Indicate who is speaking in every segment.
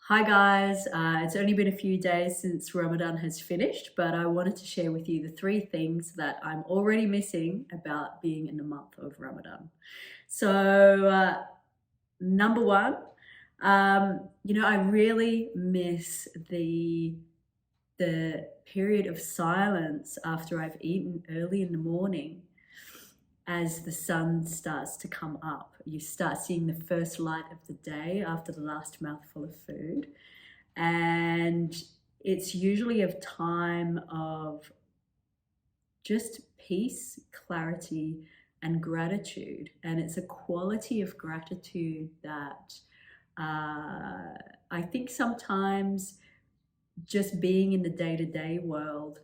Speaker 1: Hi guys, it's only been a few days since Ramadan has finished, but I wanted to share with you the three things that I'm already missing about being in the month of Ramadan. So, number one, I really miss the period of silence after I've eaten early in the morning. As the sun starts to come up, you start seeing the first light of the day after the last mouthful of food. And it's usually a time of just peace, clarity, and gratitude. And it's a quality of gratitude that I think sometimes just being in the day to day world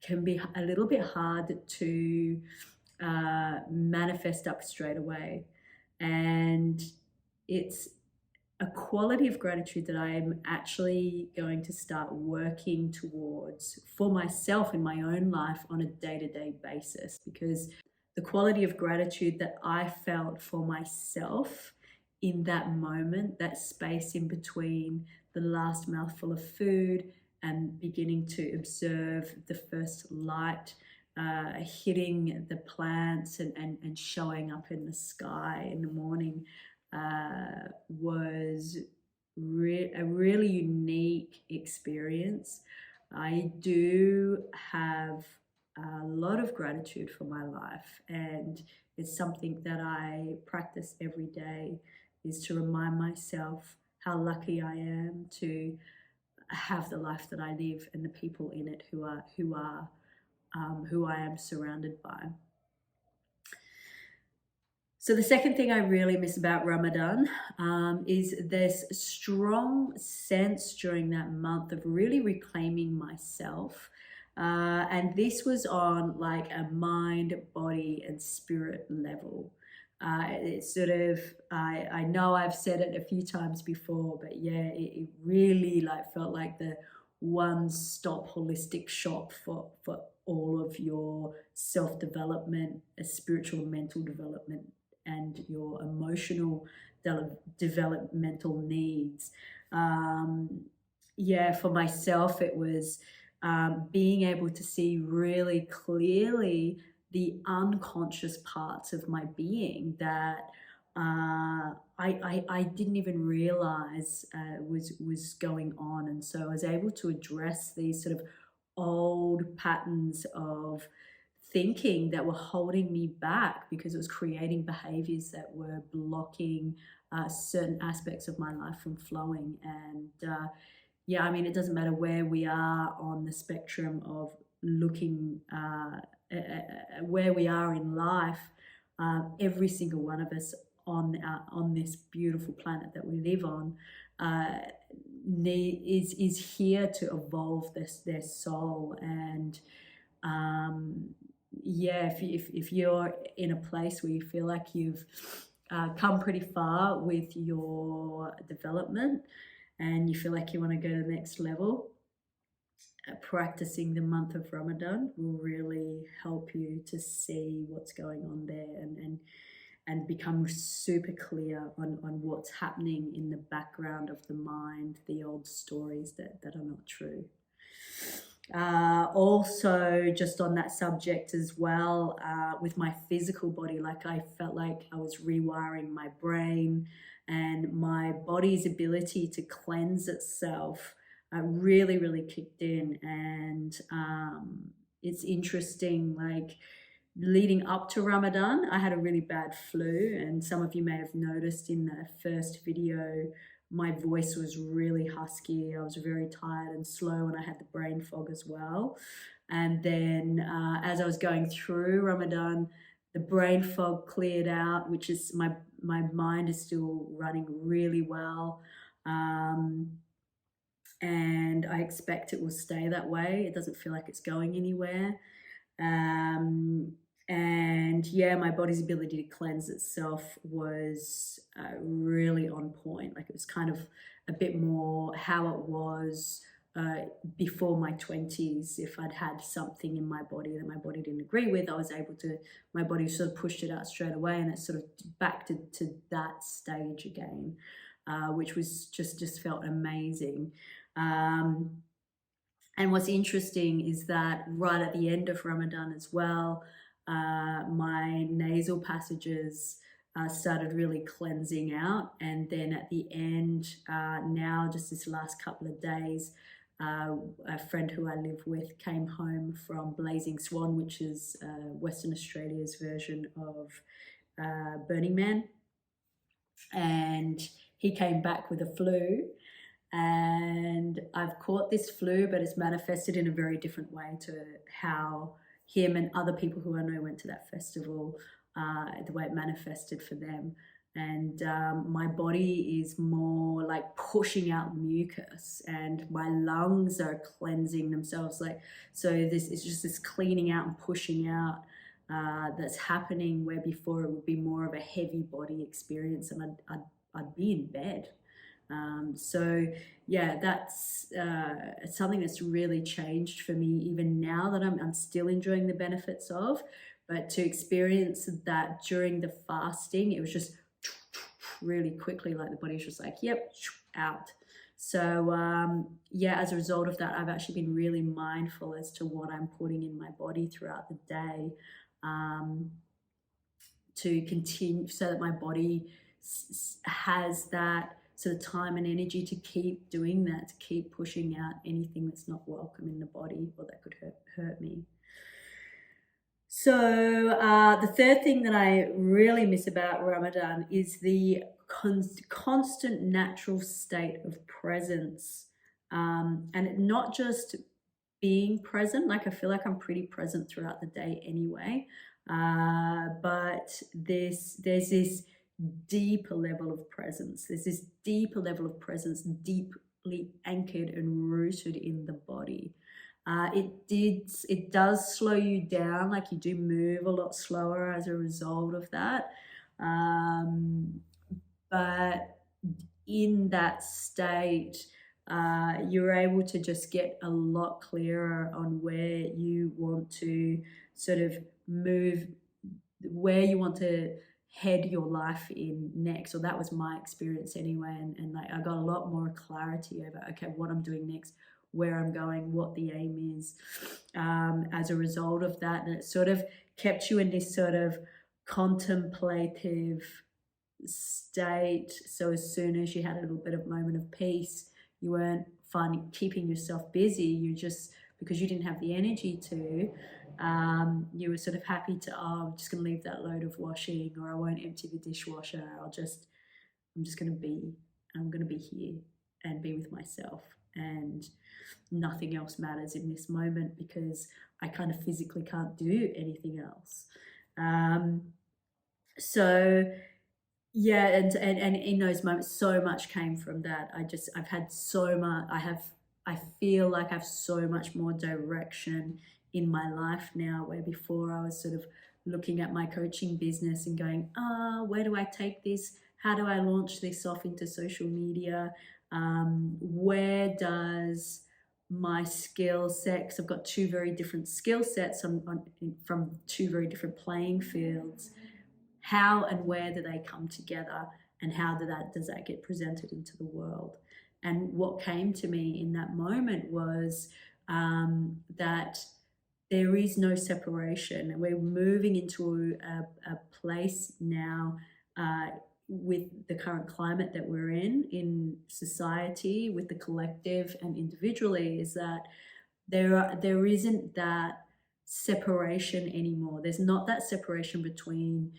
Speaker 1: can be a little bit hard to manifest up straight away. And it's a quality of gratitude that I'm actually going to start working towards for myself in my own life on a day to day basis, because the quality of gratitude that I felt for myself in that moment, that space in between the last mouthful of food and beginning to observe the first light hitting the plants and showing up in the sky in the morning was a really unique experience. I do have a lot of gratitude for my life, and it's something that I practice every day, is to remind myself how lucky I am to have the life that I live and the people in it who I am surrounded by. So the second thing I really miss about Ramadan is this strong sense during that month of really reclaiming myself. And this was on like a mind, body, and spirit level. It's sort of, I know I've said it a few times before, but yeah, it really like felt like the one-stop holistic shop for all of your self-development, spiritual and mental development, and your emotional developmental needs. Yeah, for myself, it was being able to see really clearly the unconscious parts of my being that I didn't even realize was going on. And so I was able to address these sort of old patterns of thinking that were holding me back, because it was creating behaviors that were blocking certain aspects of my life from flowing. And yeah, I mean, it doesn't matter where we are on the spectrum of looking where we are in life. Every single one of us on this beautiful planet that we live on is here to evolve their soul. And yeah, if you're in a place where you feel like you've come pretty far with your development and you feel like you want to go to the next level, practicing the month of Ramadan will really help you to see what's going on there, and become super clear on what's happening in the background of the mind, the old stories that are not true. Also, just on that subject as well, with my physical body, like I felt like I was rewiring my brain, and my body's ability to cleanse itself really, really kicked in. And it's interesting, like leading up to Ramadan, I had a really bad flu, and some of you may have noticed in the first video, my voice was really husky. I was very tired and slow, and I had the brain fog as well. And then as I was going through Ramadan, the brain fog cleared out, which is my mind is still running really well. And I expect it will stay that way. It doesn't feel like it's going anywhere. And yeah, my body's ability to cleanse itself was really on point. Like it was kind of a bit more how it was before my 20s. If I'd had something in my body that my body didn't agree with, I was able to, my body sort of pushed it out straight away, and it's sort of back to that stage again. which was just felt amazing. And what's interesting is that right at the end of Ramadan as well, my nasal passages started really cleansing out. And then at the end, now just this last couple of days, a friend who I live with came home from Blazing Swan, which is Western Australia's version of Burning Man. And he came back with a flu. And I've caught this flu, but it's manifested in a very different way to how him and other people who I know went to that festival, the way it manifested for them. And my body is more like pushing out mucus, and my lungs are cleansing themselves. So this is just this cleaning out and pushing out that's happening, where before it would be more of a heavy body experience, and I'd be in bed. So yeah, that's something that's really changed for me, even now that I'm still enjoying the benefits of. But to experience that during the fasting, it was just really quickly, like the body's just like, yep, out. So yeah, as a result of that, I've actually been really mindful as to what I'm putting in my body throughout the day, to continue, so that my body has that sort of time and energy to keep doing that, to keep pushing out anything that's not welcome in the body or that could hurt me. So the third thing that I really miss about Ramadan is the constant natural state of presence, and not just being present. Like, I feel like I'm pretty present throughout the day anyway, but there's this deeper level of presence. There's this deeper level of presence, deeply anchored and rooted in the body. It does slow you down, like you do move a lot slower as a result of that. But in that state, you're able to just get a lot clearer on where you want to sort of move, where you want to head your life in next. Or that was my experience anyway. And like, I got a lot more clarity over, okay, what I'm doing next, where I'm going, what the aim is, as a result of that. And it sort of kept you in this sort of contemplative state. So as soon as you had a little bit of moment of peace, you weren't keeping yourself busy. You just, because you didn't have the energy to, you were sort of happy to, I'm just going to leave that load of washing, or I won't empty the dishwasher. I'm just going to be, I'm going to be here and be with myself, and nothing else matters in this moment, because I kind of physically can't do anything else. So yeah, and in those moments, so much came from that. I've had so much, I feel like I have so much more direction in my life now, where before I was sort of looking at my coaching business and going, where do I take this? How do I launch this off into social media? Where does my skill set, because I've got two very different skill sets from two very different playing fields, how and where do they come together, and how does that get presented into the world? And what came to me in that moment was that there is no separation. And we're moving into a place now, with the current climate that we're in society, with the collective and individually, is that there isn't that separation anymore. There's not that separation between,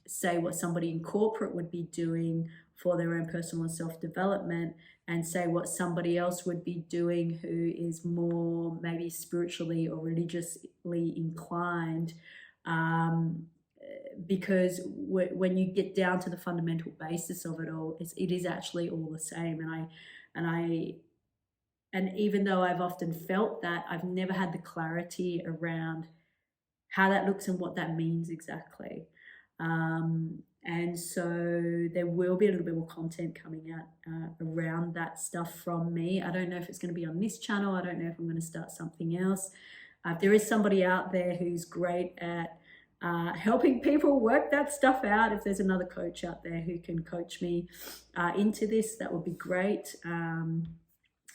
Speaker 1: say what somebody in corporate would be doing for their own personal and self-development, and say what somebody else would be doing who is more maybe spiritually or religiously inclined, because when you get down to the fundamental basis of it all, it is actually all the same. And even though I've often felt that, I've never had the clarity around how that looks and what that means exactly. And so there will be a little bit more content coming out around that stuff from me. I don't know if it's going to be on this channel. I don't know if I'm going to start something else. If there is somebody out there who's great at helping people work that stuff out. If there's another coach out there who can coach me into this, that would be great.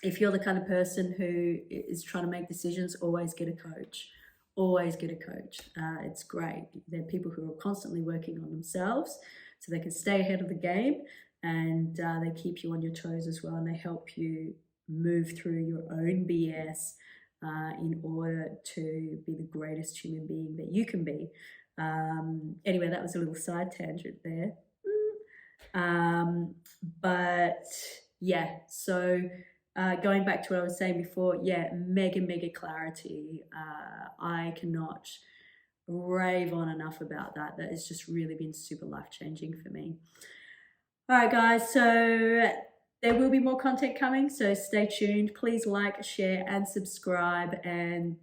Speaker 1: If you're the kind of person who is trying to make decisions, always get a coach. Always get a coach. It's great. They're people who are constantly working on themselves so they can stay ahead of the game, and they keep you on your toes as well, and they help you move through your own BS in order to be the greatest human being that you can be. Anyway, that was a little side tangent there. But yeah, so going back to what I was saying before, yeah, mega clarity. I cannot rave on enough about that. That has just really been super life-changing for me. All right, guys, so there will be more content coming, so stay tuned. Please like, share, and subscribe, and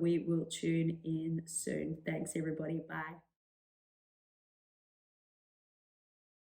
Speaker 1: we will tune in soon. Thanks, everybody. Bye.